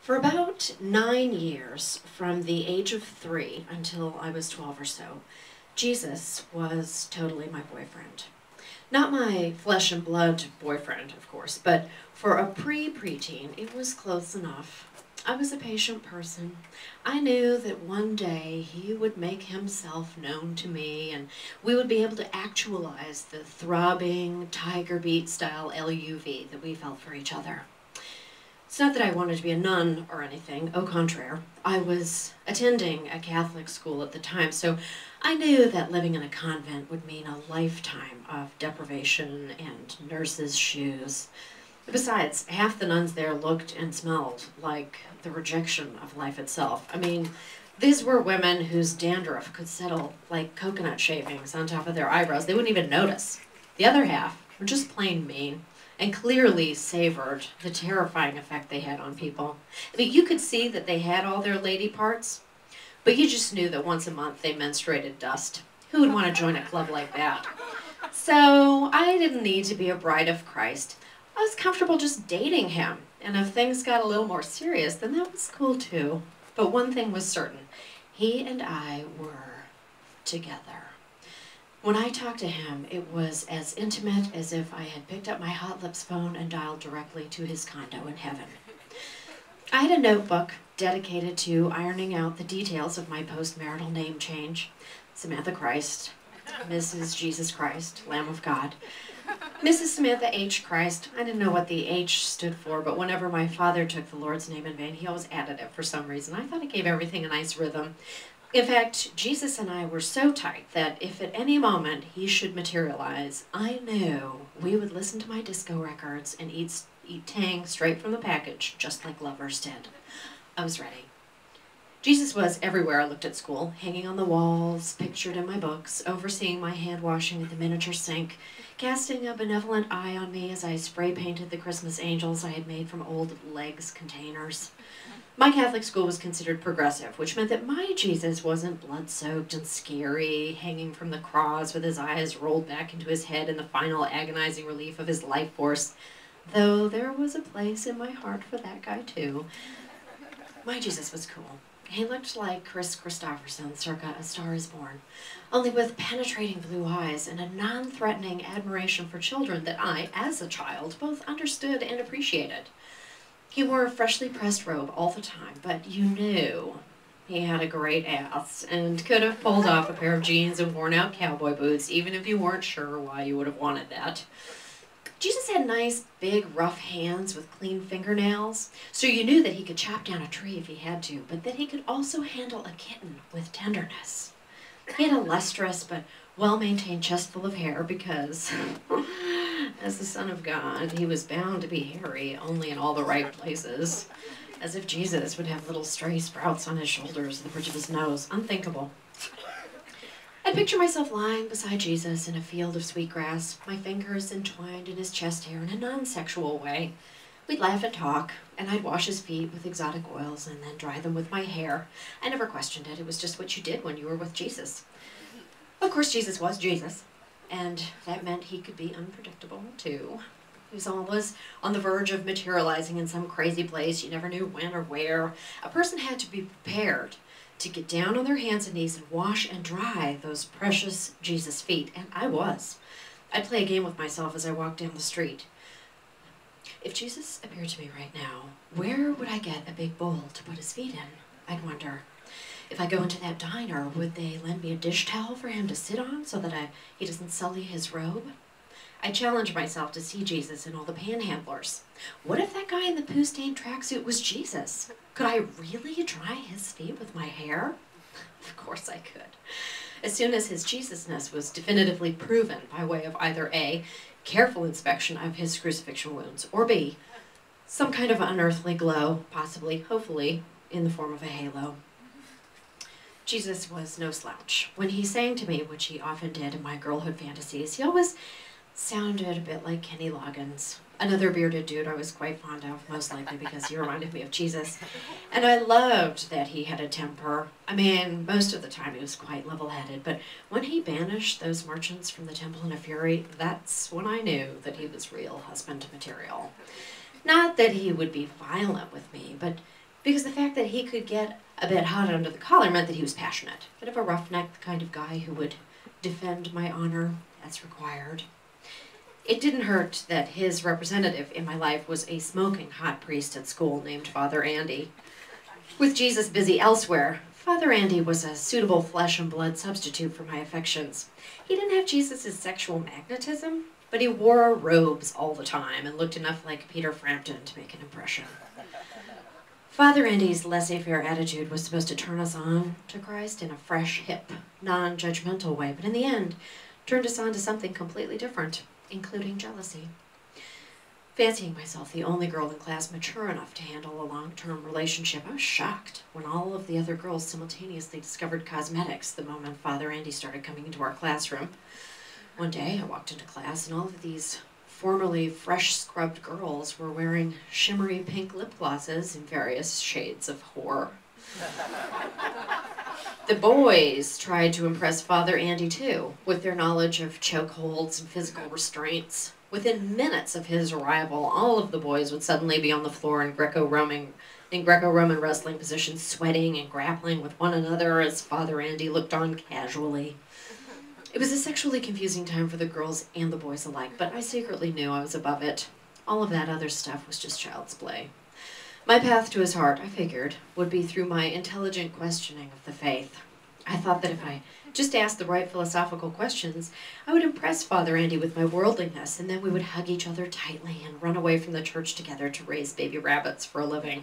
For about 9 years, from the age of 3 until I was 12 or so, Jesus was totally my boyfriend. Not my flesh and blood boyfriend, of course, but for a preteen, it was close enough. I was a patient person. I knew that one day he would make himself known to me and we would be able to actualize the throbbing, tiger beat style LUV that we felt for each other. It's not that I wanted to be a nun or anything, au contraire. I was attending a Catholic school at the time, so I knew that living in a convent would mean a lifetime of deprivation and nurses' shoes. Besides, half the nuns there looked and smelled like the rejection of life itself. I mean, these were women whose dandruff could settle like coconut shavings on top of their eyebrows. They wouldn't even notice. The other half were just plain mean and clearly savored the terrifying effect they had on people. I mean, you could see that they had all their lady parts, but you just knew that once a month they menstruated dust. Who would want to join a club like that? So I didn't need to be a bride of Christ. I was comfortable just dating him, and if things got a little more serious, then that was cool too. But one thing was certain, he and I were together. When I talked to him, it was as intimate as if I had picked up my Hot Lips phone and dialed directly to his condo in heaven. I had a notebook dedicated to ironing out the details of my post-marital name change. Samantha Christ, Mrs. Jesus Christ, Lamb of God. Mrs. Samantha H. Christ. I didn't know what the H stood for, but whenever my father took the Lord's name in vain, he always added it for some reason. I thought it gave everything a nice rhythm. In fact, Jesus and I were so tight that if at any moment he should materialize, I knew we would listen to my disco records and eat Tang straight from the package, just like lovers did. I was ready. Jesus was everywhere I looked at school, hanging on the walls, pictured in my books, overseeing my hand washing at the miniature sink, casting a benevolent eye on me as I spray painted the Christmas angels I had made from old Legs containers. My Catholic school was considered progressive, which meant that my Jesus wasn't blood-soaked and scary, hanging from the cross with his eyes rolled back into his head in the final agonizing relief of his life force, though there was a place in my heart for that guy too. My Jesus was cool. He looked like Chris Christopherson circa A Star is Born, only with penetrating blue eyes and a non-threatening admiration for children that I, as a child, both understood and appreciated. He wore a freshly pressed robe all the time, but you knew he had a great ass and could have pulled off a pair of jeans and worn-out cowboy boots, even if you weren't sure why you would have wanted that. Jesus had nice, big, rough hands with clean fingernails, so you knew that he could chop down a tree if he had to, but that he could also handle a kitten with tenderness. He had a lustrous but well-maintained chest full of hair because, as the Son of God, he was bound to be hairy, only in all the right places. As if Jesus would have little stray sprouts on his shoulders, the bridge of his nose. Unthinkable. I'd picture myself lying beside Jesus in a field of sweetgrass, my fingers entwined in his chest hair in a non-sexual way. We'd laugh and talk, and I'd wash his feet with exotic oils and then dry them with my hair. I never questioned it. It was just what you did when you were with Jesus. Of course, Jesus was Jesus, and that meant he could be unpredictable, too. He was always on the verge of materializing in some crazy place. You never knew when or where. A person had to be prepared to get down on their hands and knees and wash and dry those precious Jesus feet, and I was. I'd play a game with myself as I walked down the street. If Jesus appeared to me right now, where would I get a big bowl to put his feet in? I'd wonder. If I go into that diner, would they lend me a dish towel for him to sit on so that he doesn't sully his robe? I challenged myself to see Jesus in all the panhandlers. What if that guy in the poo-stained tracksuit was Jesus? Could I really dry his feet with my hair? Of course I could. As soon as his Jesusness was definitively proven by way of either A, careful inspection of his crucifixion wounds, or B, some kind of unearthly glow, possibly, hopefully, in the form of a halo. Jesus was no slouch. When he sang to me, which he often did in my girlhood fantasies, he always sounded a bit like Kenny Loggins, another bearded dude I was quite fond of, most likely because he reminded me of Jesus. And I loved that he had a temper. I mean, most of the time he was quite level-headed, but when he banished those merchants from the temple in a fury, that's when I knew that he was real husband material. Not that he would be violent with me, but because the fact that he could get a bit hot under the collar meant that he was passionate, a bit of a roughneck, the kind of guy who would defend my honor as required. It didn't hurt that his representative in my life was a smoking hot priest at school named Father Andy. With Jesus busy elsewhere, Father Andy was a suitable flesh and blood substitute for my affections. He didn't have Jesus' sexual magnetism, but he wore robes all the time and looked enough like Peter Frampton to make an impression. Father Andy's laissez-faire attitude was supposed to turn us on to Christ in a fresh, hip, non-judgmental way, but in the end, turned us on to something completely different, including jealousy. Fancying myself the only girl in class mature enough to handle a long-term relationship, I was shocked when all of the other girls simultaneously discovered cosmetics the moment Father Andy started coming into our classroom. One day, I walked into class, and all of these formerly fresh-scrubbed girls were wearing shimmery pink lip glosses in various shades of whore. The boys tried to impress Father Andy, too, with their knowledge of chokeholds and physical restraints. Within minutes of his arrival, all of the boys would suddenly be on the floor in Greco-Roman wrestling positions, sweating and grappling with one another as Father Andy looked on casually. It was a sexually confusing time for the girls and the boys alike, but I secretly knew I was above it. All of that other stuff was just child's play. My path to his heart, I figured, would be through my intelligent questioning of the faith. I thought that if I just asked the right philosophical questions, I would impress Father Andy with my worldliness, and then we would hug each other tightly and run away from the church together to raise baby rabbits for a living.